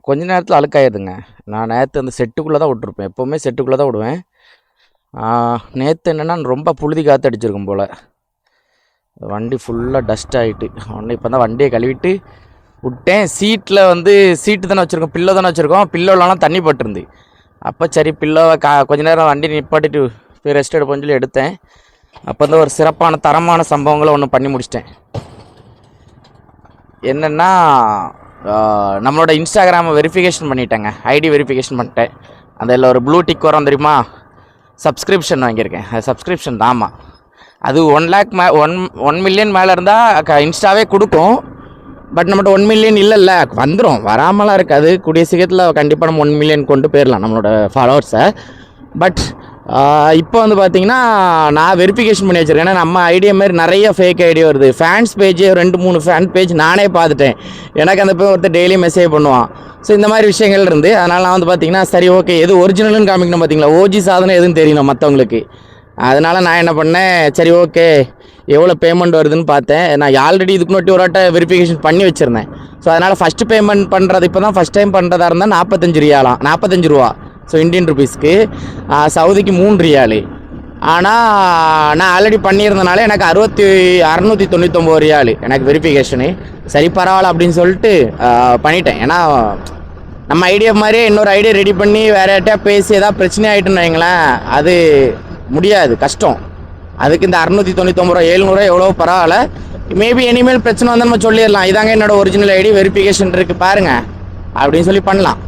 கொஞ்ச நேரத்தில் அழுக்காயிருதுங்க. நான் நேற்று அந்த செட்டுக்குள்ளே தான் விட்ருப்பேன், எப்போவுமே செட்டுக்குள்ளே தான் விடுவேன். நேற்று என்னென்னா ரொம்ப புழுதி காற்று அடிச்சிருக்கும் போல், வண்டி ஃபுல்லாக டஸ்ட் ஆகிட்டு ஒன்று. இப்போ தான் வண்டியை கழுவிட்டு விட்டேன். சீட்டில் வந்து சீட்டு தானே வச்சுருக்கோம், பில்லோ தானே வச்சுருக்கோம், பில்லோலாம் தண்ணி பட்டுருந்து. அப்போ சரி பில்லோவை கொஞ்ச நேரம் வண்டி நிப்பாட்டிட்டு போய் ரெஸ்ட் எடுப்போம்னு சொல்லி எடுத்தேன். அப்போ தான் ஒரு சிறப்பான தரமான சம்பவங்களை ஒன்று பண்ணி முடிச்சிட்டேன். என்னென்னா நம்மளோட இன்ஸ்டாகிராமை வெரிஃபிகேஷன் பண்ணிட்டேங்க, ஐடி வெரிஃபிகேஷன் பண்ணிட்டேன். அதில் ஒரு ப்ளூ டிக் வரும் தெரியுமா, சப்ஸ்கிரிப்ஷன் வாங்கியிருக்கேன். அது சப்ஸ்கிரிப்ஷன் தான்மா, அது 1 lakh 1 million மேலே இருந்தால் இன்ஸ்டாவே கொடுக்கும். பட் நம்மகிட்ட 1 million இல்லைல்ல, வந்துடும், வராமலாம் இருக்காது. கூடிய சீக்கிரத்தில் கண்டிப்பாக நம்ம 1 million கொண்டு போயிடலாம் நம்மளோட ஃபாலோவர்ஸை. பட் இப்போ வந்து பார்த்தீங்கன்னா நான் வெரிஃபிகேஷன் பண்ணி வச்சுருக்கேன். ஏன்னா நம்ம ஐடியா மாதிரி நிறைய ஃபேக் ஐடியா வருது. ஃபேன்ஸ் பேஜ் 2-3 ஃபேன் பேஜ் நானே பார்த்துட்டேன். எனக்கு அந்த பேர் ஒருத்தர் டெய்லி மெசேஜ் பண்ணுவான். ஸோ இந்த மாதிரி விஷயங்கள் இருந்து அதனால் நான் வந்து பார்த்தீங்கன்னா சரி ஓகே, எது ஒரிஜினல்னு காமிக்கணும் பார்த்தீங்களா, ஓஜி சாதனை எதுவும் தெரியணும் மற்றவங்களுக்கு. அதனால் நான் என்ன பண்ணேன், சரி ஓகே எவ்வளோ பேமெண்ட் வருதுன்னு பார்த்தேன். நான் ஆல்ரெடி இதுக்கு முன்னாடி ஒரு வாட்டை வெரிஃபிகேஷன் பண்ணி வச்சுருந்தேன். ஸோ அதனால் ஃபஸ்ட்டு பேமெண்ட் பண்ணுறது இப்போ தான் ஃபஸ்ட் டைம் பண்ணுறதா இருந்தால் 45 ரூபா. ஸோ இந்தியன் ருபீஸ்க்கு, சவுதிக்கு 3 ரியாலு. ஆனால் நான் ஆல்ரெடி பண்ணியிருந்தனால எனக்கு 699 ரியாலு எனக்கு வெரிஃபிகேஷனு. சரி பரவாயில்ல அப்படின்னு சொல்லிட்டு பண்ணிட்டேன். ஏன்னா நம்ம ஐடியா மாதிரியே இன்னொரு ஐடியா ரெடி பண்ணி வேறு யார்ட்டா பேசி ஏதாவது பிரச்சனை ஆகிட்டுன்னு வைங்களேன், அது முடியாது, கஷ்டம். அதுக்கு இந்த 699 ரூபா 700 எவ்வளோ பரவாயில்ல. மேபி இனிமேல் பிரச்சனை வந்து நம்ம சொல்லிடலாம், இதாங்க என்னோட ஒரிஜினல் ஐடி, வெரிஃபிகேஷன் இருக்குது பாருங்கள் அப்படின்னு சொல்லி பண்ணலாம்.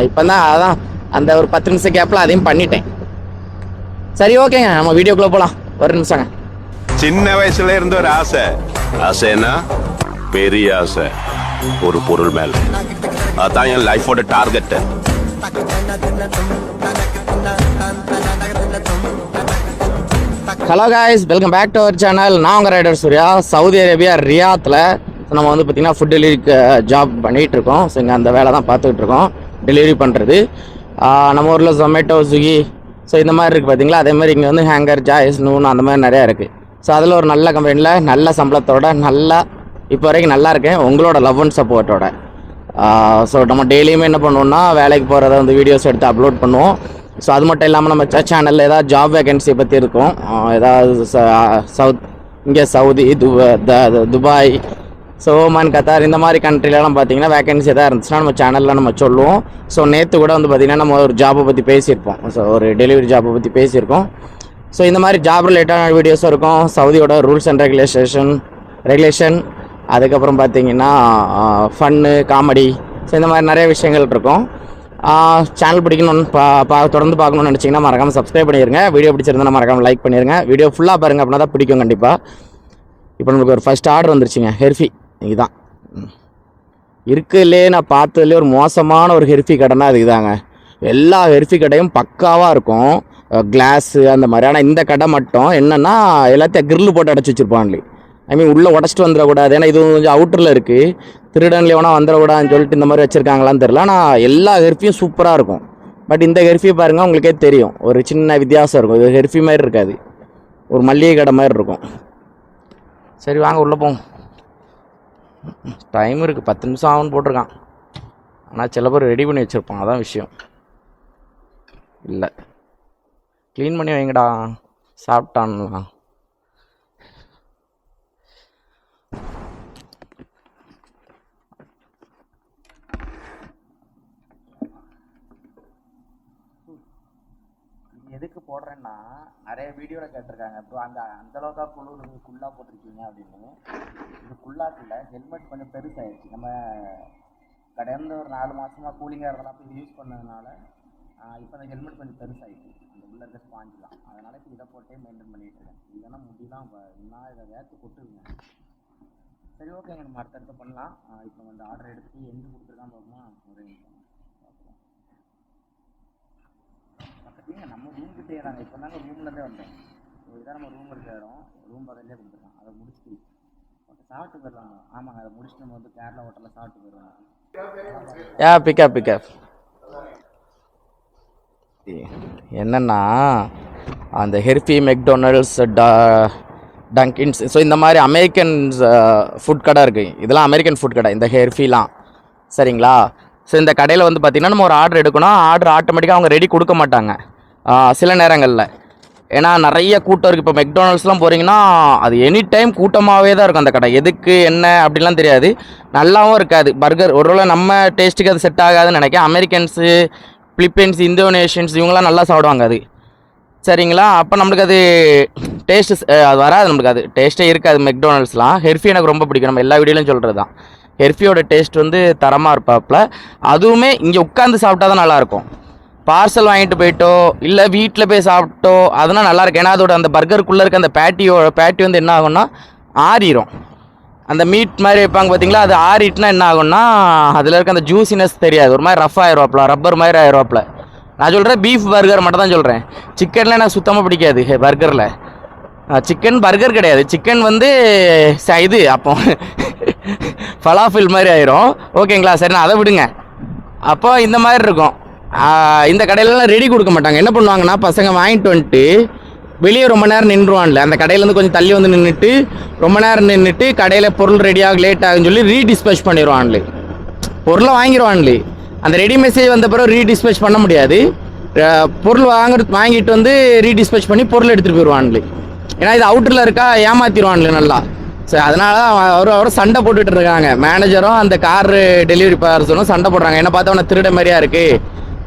இப்போ தான் அதான் அந்த ஒரு 10 நிமிஷம் கேப்பில் அதையும் பண்ணிட்டேன். சரி ஓகேங்க, நம்ம வீடியோக்குள்ளே போகலாம். ஒரு நிமிஷங்க. சின்ன வயசுல இருந்த ஒரு ஆசைன்னா பெரிய ஆசை ஒரு பொருள் மேல. அதான் என் லைஃபோட target. Hello guys, welcome back to our channel. நான் உங்கள் ரைடர் சூர்யா. சவுதி அரேபியா ரியாத்தில் நம்ம வந்து பார்த்திங்கன்னா ஃபுட் டெலிவரிக்கு ஜாப் பண்ணிகிட்ருக்கோம். ஸோ இங்கே அந்த வேலை தான் பார்த்துக்கிட்ருக்கோம், டெலிவரி பண்ணுறது. நம்ம ஊரில் ஜொமேட்டோ, ஸ்விக்கி, ஸோ இந்த மாதிரி இருக்குது பார்த்தீங்களா. அதேமாதிரி இங்கே வந்து ஹேங்கர், ஜாய்ஸ், நூன் அந்த மாதிரி நிறையா இருக்குது. ஸோ அதில் ஒரு நல்ல கம்பெனியில் நல்ல சம்பளத்தோட நல்லா இப்போ வரைக்கும் நல்லா இருக்கேன், உங்களோட லவ் அண்ட் சப்போர்ட்டோட. ஸோ நம்ம டெய்லியுமே என்ன பண்ணுவோம்னா வேலைக்கு போகிறத வந்து வீடியோஸ் எடுத்து அப்லோட் பண்ணுவோம். ஸோ அது மட்டும் இல்லாமல் நம்ம சேனலில் ஏதாவது ஜாப் வேகன்சியை பற்றி இருக்கும், ஏதாவது இங்கே Saudi, Dubai, so Oman, Qatar இந்த மாதிரி கண்ட்ரிலலாம் பார்த்தீங்கன்னா வேகன்சி எதாவது இருந்துச்சுன்னா நம்ம சேனலில் நம்ம சொல்லுவோம். ஸோ நேற்று கூட வந்து பார்த்திங்கன்னா நம்ம ஒரு ஜாப்பை பற்றி பேசியிருப்போம், ஸோ ஒரு டெலிவரி ஜாப்பை பற்றி பேசியிருக்கோம். ஸோ இந்த மாதிரி ஜாப் ரிலேட்டடான வீடியோஸும் இருக்கும், சவுதியோட ரூல்ஸ் அண்ட் ரெகுலேஷன், அதுக்கப்புறம் பார்த்திங்கன்னா ஃபன்னு, காமெடி, ஸோ இந்த மாதிரி நிறைய விஷயங்கள் இருக்கும். சேனல் பிடிக்கணும்னு தொடர்ந்து பார்க்கணும்னு நினச்சிங்கன்னா மறக்காமல் சப்ஸ்கிரைப் பண்ணிடுங்க. வீடியோ பிடிச்சிருந்தா மறக்காமல் லைக் பண்ணிடுங்க. வீடியோ ஃபுல்லாக பாருங்கள், அப்படின்னா தான் பிடிக்கும் கண்டிப்பாக. இப்போ நம்மளுக்கு ஒரு ஃபஸ்ட் ஆர்டர் வந்துருச்சுங்க, ஹெர்ஃபி. இதுதான் இருக்குதுலே நான் பார்த்ததுலேயே ஒரு மோசமான ஒரு ஹெர்ஃபி கடைனா அது இதாங்க. எல்லா ஹெர்ஃபி கடையும் பக்காவாக இருக்கும், கிளாஸு அந்த மாதிரி. ஆனால் இந்த கடை மட்டும் என்னென்னா எல்லாத்தையும் கிரில் போட்டு அடைச்சி வச்சுருப்பான்லே. ஐ மீன் உள்ளே உடச்சிட்டு வந்துடக்கூடாது, ஏன்னா இது கொஞ்சம் அவுட்டரில் இருக்குது, திருடன்ல எவனா வந்துடக்கூடாதுன்னு சொல்லிட்டு இந்த மாதிரி வச்சுருக்காங்களான்னு தெரில. ஆனால் எல்லா ஹெர்ஃபியும் சூப்பராக இருக்கும். பட் இந்த ஹெர்ஃபி பாருங்கள், உங்களுக்கே தெரியும், ஒரு சின்ன வித்தியாசம் இருக்கும். இது ஹெர்ஃபி மாதிரி இருக்காது, ஒரு மல்லிகை கடை மாதிரி இருக்கும். சரி வாங்க உள்ளே போவோம். டைம் இருக்குது, 10 நிமிஷம் ஆகும்னு போட்டிருக்கான். ஆனால் சில பேர் ரெடி பண்ணி வச்சுருப்பான், அதான் விஷயம். இல்லை க்ளீன் பண்ணி வைங்கடா, சாப்பிட்டான்லாம். எதுக்கு போடுறேன்னா நிறைய வீடியோவில் கேட்டிருக்காங்க, இப்போ அந்தளவுக்கா குள்ளா போட்டிருக்கீங்க அப்படின்னு. இது குள்ளாக்கில் ஹெல்மெட் கொஞ்சம் பெருசாகிடுச்சு. நம்ம கடந்த ஒரு 4 மாதமாக கூலிங்காக இருந்தனால இப்போ இது யூஸ் பண்ணதுனால இப்போ அந்த ஹெல்மெட் கொஞ்சம் பெருசாகிடுச்சு, அந்த உள்ள இருக்க ஸ்பாஞ்செலாம். அதனால் இப்போ இதை போட்டே மெயின்டைன் பண்ணிகிட்டு இருக்கேன். இல்லைன்னா முடியலாம் இன்னும் இதை வேர்த்து கொட்டுருங்க. சரி ஓகேங்க, நம்ம அடுத்தடுத்து பண்ணலாம். இப்போ வந்து ஆர்டர் எடுத்து எங்கே கொடுத்துருக்கான்னு பார்ப்போம். ஒரே நிமிஷம் பார்ப்போம். பக்கத்துலேயே நம்ம ரூம் கிட்டே நாங்கள் இப்போ தாங்க ரூம்லேருந்தே வந்தேன். ஸோ இதான் நம்ம ரூம் இருக்க இடம், ரூம் பக்கத்துலேயே கொடுத்துருக்கோம். அதை முடிச்சுட்டு சாப்பிட்டு போயிடலாம். ஆமாங்க, அதை முடிச்சுட்டு நம்ம வந்து கேரளா ஹோட்டலில் சாப்பிட்டு போயிடலாம். பிக்கப் என்னென்னா அந்த ஹெர்ஃபி, மெக்டொனால்ட்ஸ், டங்கின்ஸ், ஸோ இந்த மாதிரி அமெரிக்கன் ஃபுட் கடை இருக்குது. இதெல்லாம் அமெரிக்கன் ஃபுட் கடை, இந்த ஹெர்ஃபிலாம். சரிங்களா? ஸோ இந்த கடையில் வந்து பார்த்திங்கன்னா நம்ம ஒரு ஆர்டர் எடுக்கணும், ஆர்டர் ஆட்டோமேட்டிக்காக அவங்க ரெடி கொடுக்க மாட்டாங்க சில நேரங்களில். ஏன்னா நிறைய கூட்டம் இருக்குது. இப்போ மெக்டானல்ட்ஸ்லாம் போகிறீங்கன்னா அது எனி டைம் கூட்டமாகவே தான் இருக்கும் அந்த கடை. எதுக்கு என்ன அப்படிலாம் தெரியாது, நல்லாவும் இருக்காது பர்கர். ஒருவேளை நம்ம டேஸ்ட்டுக்கு அது செட் ஆகாதுன்னு நினைக்கிறேன். அமெரிக்கன்ஸு, பிலிப்பைன்ஸ், இந்தோனேஷியன்ஸ் இவங்களாம் நல்லா சாப்பிடுவாங்க அது, சரிங்களா? அப்போ நம்மளுக்கு அது டேஸ்ட்டு அது வராது, நம்மளுக்கு அது டேஸ்ட்டே இருக்காது மெக்டானல்ட்ஸ்லாம். ஹெர்ஃபி எனக்கு ரொம்ப பிடிக்கும், நம்ம எல்லா வீடியோலையும் சொல்கிறது தான். ஹெர்ஃபியோட டேஸ்ட் வந்து தரமாக இருப்பாப்புல. அதுவுமே இங்கே உட்காந்து சாப்பிட்டா தான் நல்லாயிருக்கும். பார்சல் வாங்கிட்டு போயிட்டோ இல்லை வீட்டில் போய் சாப்பிட்டோ அதெல்லாம் நல்லாயிருக்கு. ஏன்னா அதோட அந்த பர்கருக்குள்ளே இருக்க அந்த பேட்டி வந்து என்ன ஆகும்னா ஆறிடும். அந்த மீட் மாதிரி வைப்பாங்க பார்த்தீங்களா, அது ஆறிட்டுனா என்ன ஆகும்னா அதில் இருக்க அந்த ஜூசினஸ் தெரியாது, ஒரு மாதிரி ரஃப் ஆயிடுவாப்புல, ரப்பர் மாதிரி ஆயிடுவாப்புல. நான் சொல்கிறேன் பீஃப் பர்கர் மட்டும் தான் சொல்கிறேன். சிக்கனில் எனக்கு சுத்தமாக பிடிக்காது பர்கரில். சிக்கன் பர்கர் கிடையாது, சிக்கன் வந்து இது அப்போ ஃபலாஃபில் மாதிரி ஆயிரும். ஓகேங்களா? சரி, நான் அதை விடுங்க. அப்போ இந்த மாதிரி இருக்கும். இந்த கடையிலலாம் ரெடி கொடுக்க மாட்டாங்க. என்ன பண்ணுவாங்கன்னா பசங்க வாங்கிட்டு வந்துட்டு வெளியே ரொம்ப நேரம் நின்றுவான்ல, அந்த கடையிலேருந்து கொஞ்சம் தள்ளி வந்து நின்றுட்டு ரொம்ப நேரம் நின்றுட்டு கடையில் பொருள் ரெடியாக லேட் ஆகுன்னு சொல்லி ரீடிஸ்பேச் பண்ணிடுவான்லே, பொருளை வாங்கிடுவான்லே. அந்த ரெடி மெசேஜ் வந்த பிறகு ரீடிஸ்பேச் பண்ண முடியாது. பொருள் வாங்கிட்டு வந்து ரீடிஸ்பேச் பண்ணி பொருள் எடுத்துகிட்டு போயிடுவான்லே. ஏன்னா இது அவுட்டரில் இருக்கா, ஏமாற்றிடுவான்லே நல்லா. சரி, அதனால தான் அவரும் சண்டை போட்டுட்டு இருக்காங்க. மேனேஜரும் அந்த கார் டெலிவரி பர்சனும் சண்டை போடுறாங்க. என்ன பார்த்தா அவனை திருட மாதிரியா இருக்குது,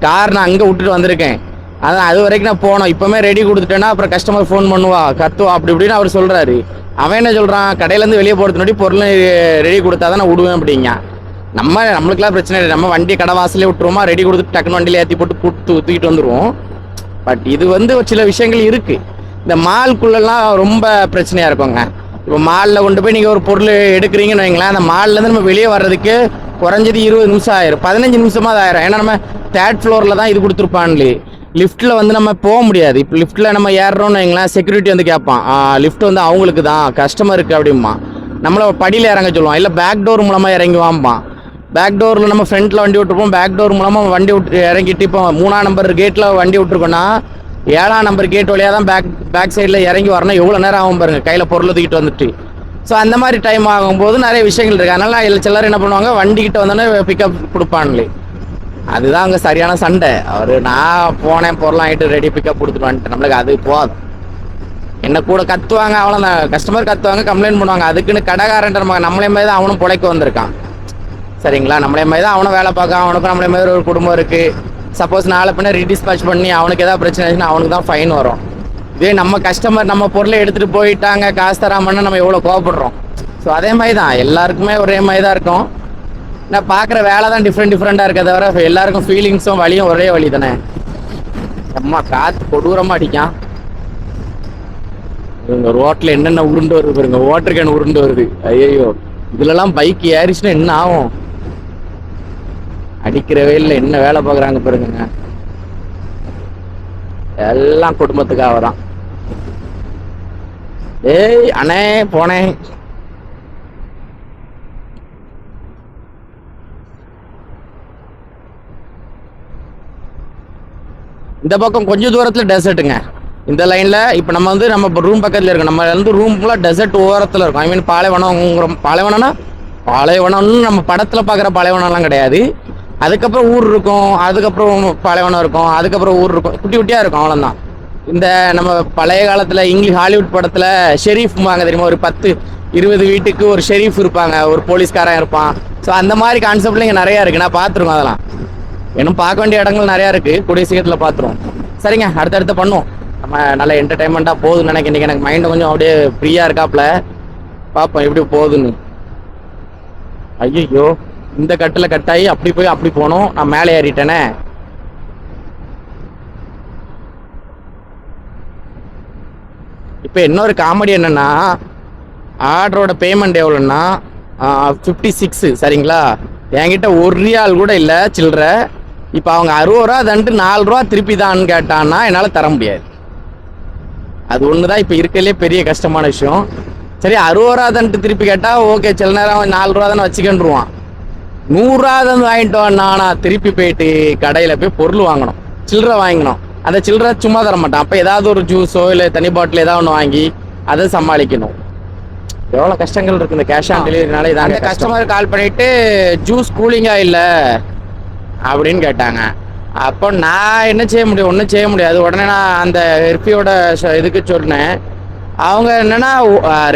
கார் நான் அங்கே விட்டுட்டு வந்திருக்கேன், அதான் அது வரைக்கும் நான் போனோம், இப்போமே ரெடி கொடுத்துட்டேன்னா அப்புறம் கஸ்டமர் ஃபோன் பண்ணுவா, கத்துவா, அப்படி இப்படின்னு அவர் சொல்கிறாரு. அவன் என்ன சொல்கிறான், கடையிலேருந்து வெளியே போகிறதுக்கு முன்னாடி பொருள் ரெடி கொடுத்தா தான் நான் விடுவேன் அப்படிங்க. நம்மளுக்குலாம் பிரச்சனை இல்லை, நம்ம வண்டியை கடை வாசலே விட்டுருவோமா, ரெடி கொடுத்துட்டு டக்குன்னு வண்டியில் ஏற்றி போட்டு தூக்கிட்டு வந்துடுவோம். பட் இது வந்து ஒரு சில விஷயங்கள் இருக்குது. இந்த மால்குள்ளெல்லாம் ரொம்ப பிரச்சனையாக இருக்குங்க. இப்போ மாலில் கொண்டு போய் நீங்கள் ஒரு பொருள் எடுக்கிறீங்கன்னு வைங்களேன், அந்த மால்லேருந்து நம்ம வெளியே வர்றதுக்கு குறைஞ்சது 20 நிமிஷம் ஆயிரும், 15 நிமிஷமாக அது ஆயிரும். ஏன்னா நம்ம 3rd ஃப்ளோரில் தான் இது கொடுத்துருப்பான்லே. லிஃப்ட்டில் வந்து நம்ம போக முடியாது. இப்போ லிஃப்ட்டில் நம்ம ஏறுறோம்னு வைங்களேன், செக்யூரிட்டி வந்து கேட்பான், லிஃப்ட் வந்து அவங்களுக்கு தான், கஸ்டமருக்கு அப்படிம்மா. நம்மளை படியில் இறங்க சொல்லுவான், இல்லை பேக் டோர் மூலமாக இறங்குவாம்பான். பேக் டோரில் நம்ம ஃப்ரண்ட்டில் வண்டி விட்டுருப்போம், பேக் டோர் மூலமாக வண்டி விட்டு இறங்கிட்டு இப்போ 3ஆம் நம்பர் கேட்டில் வண்டி விட்டுருக்கோன்னா 7ஆம் நம்பர் கேட் வழியாக தான் பேக் சைடில் இறங்கி வரணும். எவ்வளோ நேரம் ஆகும் பாருங்கள், கையில் பொருள் தூக்கிட்டு வந்துட்டு. ஸோ அந்த மாதிரி டைம் ஆகும்போது நிறைய விஷயங்கள் இருக்குது. அதனால் இல்லை சிலர் என்ன பண்ணுவாங்க, வண்டிக்கிட்ட வந்தோடனே பிக்கப் கொடுப்பான்லே. அதுதான் அங்கே சரியான சண்டை. நான் போனேன், பொருள் ஆகிட்டு ரெடி பிக்கப் கொடுத்துட்டு வந்துட்டேன், நம்மளுக்கு அது போதும். என்ன கூட கத்துவாங்க, அவ்வளோதான். கஸ்டமர் கத்துவாங்க, கம்ப்ளைண்ட் பண்ணுவாங்க. அதுக்குன்னு கடைக்காரன் நம்மளே மாதிரி தான் அவனும் பிழைக்க வந்திருக்கான், சரிங்களா? நம்மளே மாதிரி தான் அவனும் வேலை பார்க்க, அவனுக்கும் நம்மளே மாதிரி ஒரு குடும்பம் இருக்குது. சப்போஸ் நாளை பின்ன ரீடிஸ்பேச் பண்ணி அவனுக்கு ஏதாவது பிரச்சனை ஆச்சுன்னா அவனுக்கு தான் ஃபைன் வரும். இதே நம்ம கஸ்டமர் நம்ம பொருளை எடுத்துகிட்டு போயிட்டாங்க, காசு தராமன்னா நம்ம எவ்வளோ கோவப்படுறோம். ஸோ அதே மாதிரி தான் எல்லாருக்குமே ஒரே மாதிரி தான் இருக்கும். நான் பார்க்குற வேலை தான் டிஃப்ரெண்ட்டாக இருக்க தவிர எல்லாருக்கும் ஃபீலிங்ஸும் வலியும் ஒரே வழி தானே. அம்மா காற்று கொடூரமாக அடிக்கான். இவங்க ரோட்டில் என்னென்ன உருண்டு வருது பாருங்க, வாட்டர் கேன் உருண்டு வருது. ஐயோ, இதுலலாம் பைக் ஏறிச்சுன்னா என்ன ஆகும்? அடிக்கிற வெயில்ல என்ன வேலை பார்க்குறாங்க பாருங்க. எல்லாம் குடும்பத்துக்காக தான். ஏய் அண்ணே போனேன். இந்த பக்கம் கொஞ்சம் தூரத்தில் டெசர்ட்டுங்க. இந்த லைனில் இப்போ நம்ம வந்து நம்ம ரூம் பக்கத்தில் இருக்கோம். நம்ம வந்து ரூம்குள்ள டெசர்ட் ஓரத்தில் இருக்கும். ஐ மீன் பாலைவனம்னா பாலைவனம்னு நம்ம படத்தில் பார்க்குற பாலைவனம்லாம் கிடையாது. அதுக்கப்புறம் ஊர் இருக்கும், அதுக்கப்புறம் பாலைவனம் இருக்கும், அதுக்கப்புறம் ஊர் இருக்கும், குட்டி குட்டியாக இருக்கும், அவ்வளோதான். இந்த நம்ம பழைய காலத்தில் இங்கிலீஷ் ஹாலிவுட் படத்தில் ஷெரீஃப் வாங்க தெரியுமா, ஒரு 10-20 வீட்டுக்கு ஒரு ஷெரீஃப் இருப்பாங்க, ஒரு போலீஸ்காரன் இருப்பான். ஸோ அந்த மாதிரி கான்செப்ட்ல இங்கே நிறையா இருக்குது. நான் பார்த்துருக்கோம், அதெல்லாம் இன்னும் பார்க்க வேண்டிய இடங்கள் நிறையா இருக்குது. கூடிய சீக்கிரத்தில் பார்த்துருவோம். சரிங்க, அடுத்தடுத்து பண்ணுவோம். நம்ம நல்ல என்டர்டைன்மெண்ட்டாக போகுதுன்னு நினைக்கிறேன். இன்றைக்கி எனக்கு மைண்டு கொஞ்சம் அப்படியே ஃப்ரீயாக இருக்காப்புல. பார்ப்போம் எப்படி போகுதுன்னு. ஐயோ, இந்த கட்டில் கட்டாயி அப்படி போய் அப்படி போனோம். நான் மேலே ஏறிட்டேனே. இப்போ இன்னொரு காமெடி என்னென்னா, ஆர்டரோட பேமெண்ட் எவ்வளோன்னா 56, சரிங்களா? என்கிட்ட ₹1 கூட இல்லை சில்லற. இப்போ அவங்க 60 ரூபா தந்துட்டு ₹4 திருப்பி தான்னு கேட்டான்னா என்னால் தர முடியாது. அது ஒன்று தான் இப்போ இருக்கிறதுலே பெரிய கஷ்டமான விஷயம். சரி, 60 ரூபா தந்துட்டு திருப்பி கேட்டால் ஓகே, சில நேரம் ₹4 தானே வச்சுக்கன்றுவான். 100 ரூபா தான் வாங்கிட்டு வானா திருப்பி போயிட்டு கடையில் போய் பொருள் வாங்கணும், சில்லறை வாங்கினோம். அந்த சில்லறை சும்மா தர மாட்டான். அப்போ ஏதாவது ஒரு ஜூஸோ இல்லை தனி பாட்டில் ஏதாவது ஒன்று வாங்கி அதை சமாளிக்கணும். எவ்வளோ கஷ்டங்கள் இருக்குது இந்த கேஷ் ஆன் டெலிவரினால. இதாங்க கஸ்டமர் கால் பண்ணிவிட்டு ஜூஸ் கூலிங்காக இல்லை, அப்படின்னு கேட்டாங்க. அப்போ நான் என்ன செய்ய முடியும், ஒன்றும் செய்ய முடியாது. உடனே நான் அந்த ஹெர்பியோட இதுக்கு சொன்னேன். அவங்க என்னன்னா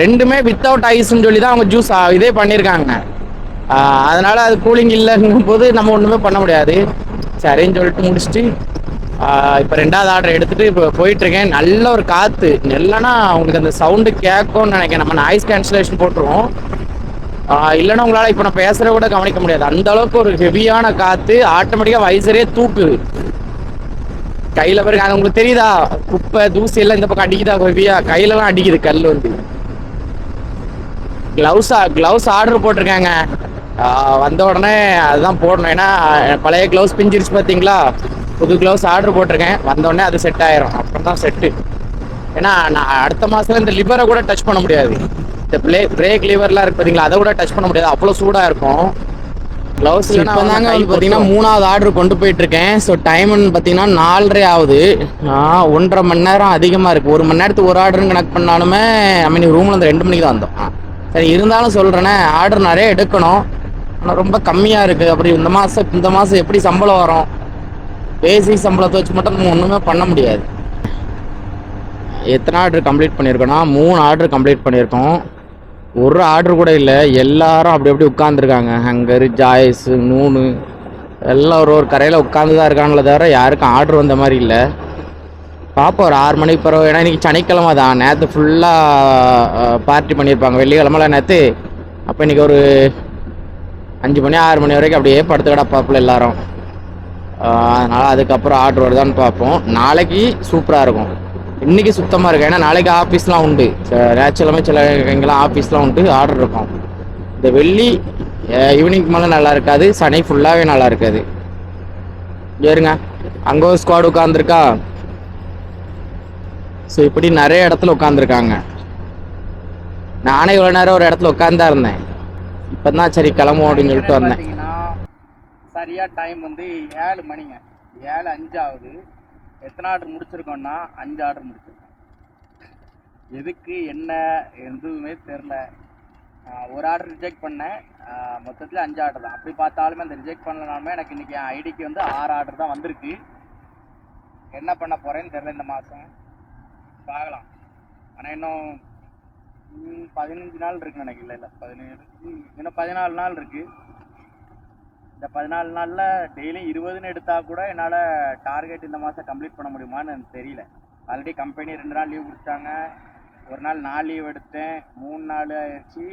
ரெண்டுமே வித்தவுட் ஐஸ்ன்னு சொல்லி தான் அவங்க ஜூஸ் இதே பண்ணியிருக்காங்க. அதனால அது கூலிங் இல்லைங்கும் போது நம்ம ஒன்றுமே பண்ண முடியாது. சரின்னு சொல்லிட்டு முடிச்சுட்டு இப்போ 2வது ஆர்டர் எடுத்துகிட்டு இப்போ போயிட்டுருக்கேன். நல்ல ஒரு காற்று இல்லைன்னா உங்களுக்கு அந்த சவுண்டு கேட்கும்னு நினைக்கிறேன். நம்ம நாய்ஸ் கேன்சலேஷன் போட்டுருவோம். இல்லைன்னா உங்களால் இப்போ நான் பேசுகிற கூட கவனிக்க முடியாது. அந்த அளவுக்கு ஒரு ஹெவியான காற்று. ஆட்டோமேட்டிக்காக வைசரே தூக்குது கையில். பிறகு அது உங்களுக்கு தெரியுதா, குப்பை தூசி எல்லாம் இந்த பக்கம் அடிக்குதா ஹெவியா, கையிலலாம் அடிக்குது கல் வந்து. க்ளவுஸ் ஆர்டர் போட்டிருக்காங்க. வந்த உடனே அதுதான் போடணும். ஏன்னா பழைய க்ளவுஸ் பிஞ்சிருச்சு பார்த்தீங்களா. புது க்ளவுஸ் ஆர்டர் போட்டிருக்கேன். வந்தோடனே அது செட் ஆயிரும். அப்புறம் தான் செட்டு. ஏன்னா நான் அடுத்த மாதத்துல இந்த லிவரை கூட டச் பண்ண முடியாது. இந்த பிரேக் லிவர்லாம் இருக்கு பார்த்தீங்களா, அதை கூட டச் பண்ண முடியாது. அவ்வளோ சூடாக இருக்கும் க்ளவுஸ். இப்போ தாங்க வந்து பார்த்தீங்கன்னா 3வது ஆர்டர் கொண்டு போயிட்டுருக்கேன். ஸோ டைம்னு பார்த்தீங்கன்னா 4:30 ஆகுது. 1.5 மணி நேரம் அதிகமாக இருக்குது. 1 மணி நேரத்துக்கு ஒரு ஆர்டர்னு கனெக்ட் பண்ணாலுமே நம்ம ரூமில் வந்து 2 மணிக்கு தான் வந்தோம். சரி, இருந்தாலும் சொல்கிறேன்னே, ஆர்டர் நிறைய எடுக்கணும். ஆனால் ரொம்ப கம்மியாக இருக்குது. அப்படி இந்த மாதம் எப்படி சம்பளம் வரும்? பேசிக் சம்பளத்தை வச்சு மட்டும் நம்ம ஒன்றுமே பண்ண முடியாது. எத்தனை ஆர்டர் கம்ப்ளீட் பண்ணியிருக்கோன்னா 3 ஆர்டர் கம்ப்ளீட் பண்ணியிருக்கோம். ஒரு ஆர்டர் கூட இல்லை. எல்லாரும் அப்படி உட்காந்துருக்காங்க. ஹங்கரு, ஜாய்ஸ், நூனு எல்லாம் ஒரு கரையில் உட்காந்து தான் இருக்காங்களே தவிர யாருக்கும் ஆர்டர் வந்த மாதிரி இல்லை. பார்ப்போம் ஒரு 6 மணிக்கு பிறகு. ஏன்னா இன்றைக்கி சனிக்கிழமை தான். நேற்று ஃபுல்லாக பார்ட்டி பண்ணியிருப்பாங்க, வெள்ளிக்கிழமெல்லாம் நேற்று. அப்போ இன்றைக்கி ஒரு 5 மணி 6 மணி வரைக்கும் அப்படியே படுத்து கிடப்பாப்புல எல்லாரும். அதனால் அதுக்கப்புறம் ஆர்டர் வருதான்னு பார்ப்போம். நாளைக்கு சூப்பராக இருக்கும். இன்றைக்கி சுத்தமாக இருக்கும். ஏன்னா நாளைக்கு ஆஃபீஸ்லாம் உண்டு. நேச்சுரலாமே சில எங்கெல்லாம் ஆஃபீஸ்லாம் உண்டு, ஆர்டர் இருக்கும். இந்த வெள்ளி ஈவினிங் மேலே நல்லா இருக்காது, சனி ஃபுல்லாகவே நல்லா இருக்காது. ஏறுங்க, அங்கே ஒரு ஸ்குவாட் உட்காந்துருக்கா. ஸோ இப்படி நிறைய இடத்துல உட்காந்துருக்காங்க. நானே இவ்வளோ நேரம் ஒரு இடத்துல உட்காந்துதான் இருந்தேன். இப்போ தான் சரி கிளம்புவோம் அப்படின்னு சொல்லிட்டு வந்தேன். சரியாக டைம் வந்து 7 மணிங்க. 7:05 ஆகுது. எத்தனை ஆர்டர் முடிச்சிருக்கோன்னா 5 ஆர்டர் முடிச்சிருக்கோம். எதுக்கு என்ன எதுவுமே தெரில. ஒரு ஆர்டர் ரிஜெக்ட் பண்ணேன். மொத்தத்தில் 5 ஆர்டர் தான். அப்படி பார்த்தாலுமே அந்த ரிஜெக்ட் பண்ணலனாலுமே எனக்கு இன்றைக்கி என் ஐடிக்கு வந்து 6 ஆர்டர் தான் வந்திருக்கு. என்ன பண்ண போகிறேன்னு தெரில இந்த மாதம். பார்க்கலாம். ஆனால் இன்னும் 15 நாள் இருக்குன்னு நினைக்கல. இல்லை 17, இன்னும் 14 நாள் இருக்குது. இந்த 14 நாளில் டெய்லி 20ன்னு எடுத்தால் கூட என்னால் டார்கெட் இந்த மாதம் கம்ப்ளீட் பண்ண முடியுமான்னு எனக்கு தெரியல. ஆல்ரெடி கம்பெனி 2 நாள் லீவ் கொடுத்தாங்க. ஒரு நாள் 4 லீவ் எடுத்தேன். 3 நாள் ஆயிடுச்சு.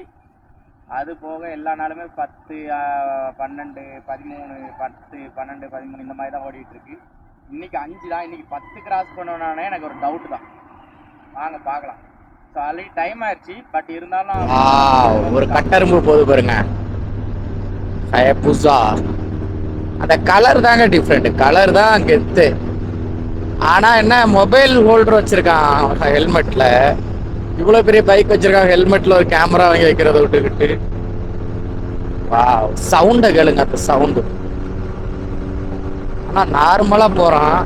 அது போக எல்லா நாளுமே 10, 12, 13, 10, 12, 13 இந்த மாதிரி தான் ஓடிட்டுருக்கு. இன்றைக்கி 5 தான். இன்றைக்கி 10 கிராஸ் பண்ணணுன்னே எனக்கு ஒரு டவுட்டு தான். வாங்க பார்க்கலாம். ஸோ ஆல்ரெடி டைம் ஆயிடுச்சு. பட் இருந்தாலும் ஒரு கட்டரும்பு போது பாருங்க, புதுசா. அந்த கலர் தாங்க டிஃப்ரெண்ட். கலர் தான் கெத்து. ஆனா என்ன, மொபைல் ஹோல்டர் வச்சிருக்கான் ஹெல்மெட்ல. இவ்வளவு பெரிய பைக் வச்சிருக்கான், ஹெல்மெட்ல ஒரு கேமரா வாங்கி வைக்கிறத விட்டுக்கிட்டு. வாவ், சவுண்ட கேளுங்க, அந்த சவுண்டு. ஆனா நார்மலா போறான்.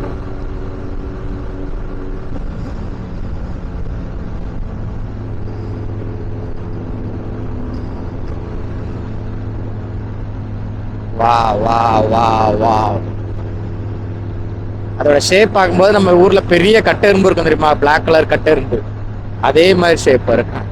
வா வா வா வா. அதோட ஷேப் பார்க்கும்போது நம்ம ஊர்ல பெரிய கட்டெரும்பு இருக்கும் தெரியுமா, பிளாக் கலர் கட்டெரும்பு, அதே மாதிரி ஷேப் இருக்கும்.